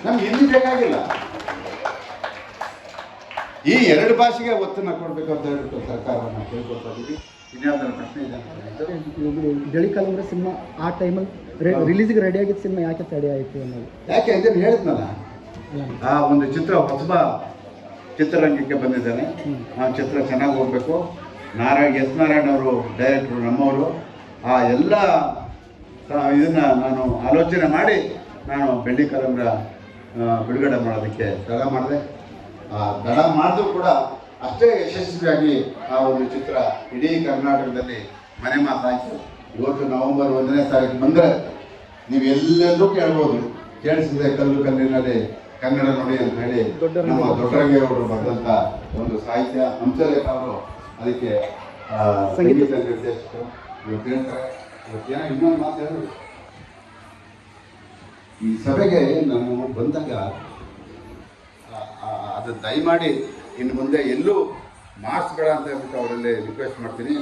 ನಮ್ಗೆ ಹಿಂದಿ ಬೇಕಾಗಿಲ್ಲ. ಈ ಎರಡು ಭಾಷೆಗೆ ಒತ್ತನ್ನು ಕೊಡಬೇಕು ಅಂತ ಹೇಳ್ಬಿಟ್ಟು ಸರ್ಕಾರವನ್ನು ಕೇಳ್ಕೊಳ್ತಾ ಇದ್ದೀವಿ. ಇನ್ಯಾವುದಾದ್ರು ಪ್ರಶ್ನೆ ಇದೆ? ಜಳಿ ಕಾಲಂಬ್ರೆ ಸಿನಿಮಾ ಆ ಟೈಮಲ್ಲಿ ರಿಲೀಸ್ಗೆ ರೆಡಿ ಆಗಿದ್ದ ಸಿನಿಮಾ ಯಾಕೆ ತಡೆ ಆಯಿತು ಅನ್ನೋದು? ಯಾಕೆ ಅಂತೇಳಿ ಹೇಳಿದ್ನಲ್ಲ, ಆ ಒಂದು ಚಿತ್ರ ಹೊಸಬ ಚಿತ್ರರಂಗಕ್ಕೆ ಬಂದಿದ್ದಾನೆ. ಆ ಚಿತ್ರ ಚೆನ್ನಾಗಿ ಹೋಗಬೇಕು. ಎಸ್ ನಾರಾಯಣ್ ಅವರು ಡೈರೆಕ್ಟ್ರು, ನಮ್ಮವರು. ಆ ಎಲ್ಲ ಇದನ್ನು ನಾನು ಆಲೋಚನೆ ಮಾಡಿ ನಾನು ಬೆಳ್ಳಿ ಕಾಲಂಬ್ರ ಬಿಡುಗಡೆ ಮಾಡೋದಕ್ಕೆ ತಡ ಮಾಡಿದೆ. ತಡ ಮಾಡಿದ್ರು ಕೂಡ ಅಷ್ಟೇ ಯಶಸ್ವಿಯಾಗಿ ಆ ಒಂದು ಚಿತ್ರ ಇಡೀ ಕರ್ನಾಟಕದಲ್ಲಿ ಮನೆ ಮಾತಾಯಿತು. ಇವತ್ತು ನವೆಂಬರ್ 1ನೇ ತಾರೀಕು ಬಂದರೆ ನೀವು ಎಲ್ಲೆಲ್ಲೂ ಕೇಳ್ಬೋದು, ಕೇಳಿಸಿದೆ ಕಲ್ಲು ಕಲ್ಲಿನಲ್ಲಿ ಕನ್ನಡ ನುಡಿ ಅಂತ ಹೇಳಿ ನಮ್ಮ ದೊಡ್ಡರಂಗೇಗೌಡರು ಬರೆದಂಥ ಒಂದು ಸಾಹಿತ್ಯ. ಹಂಸಲೇಖ ಅವರು ಅದಕ್ಕೆ ಸಂಗೀತ ನಿರ್ದೇಶಕರು. ಇವತ್ತು ಹೇಳ್ತಾರೆ, ಇವತ್ತೇನೋ ಇನ್ನೊಂದು ಮಾತು ಹೇಳೋದು, ಈ ಸಭೆಗೆ ನಾನು ಬಂದಾಗ ಅದು ದಯಮಾಡಿ ಇನ್ನು ಮುಂದೆ ಎಲ್ಲೂ ಮಾಡಿಸ್ಬೇಡ ಅಂತ ಹೇಳ್ಬಿಟ್ಟು ಅವರಲ್ಲಿ ರಿಕ್ವೆಸ್ಟ್ ಮಾಡ್ತೀನಿ.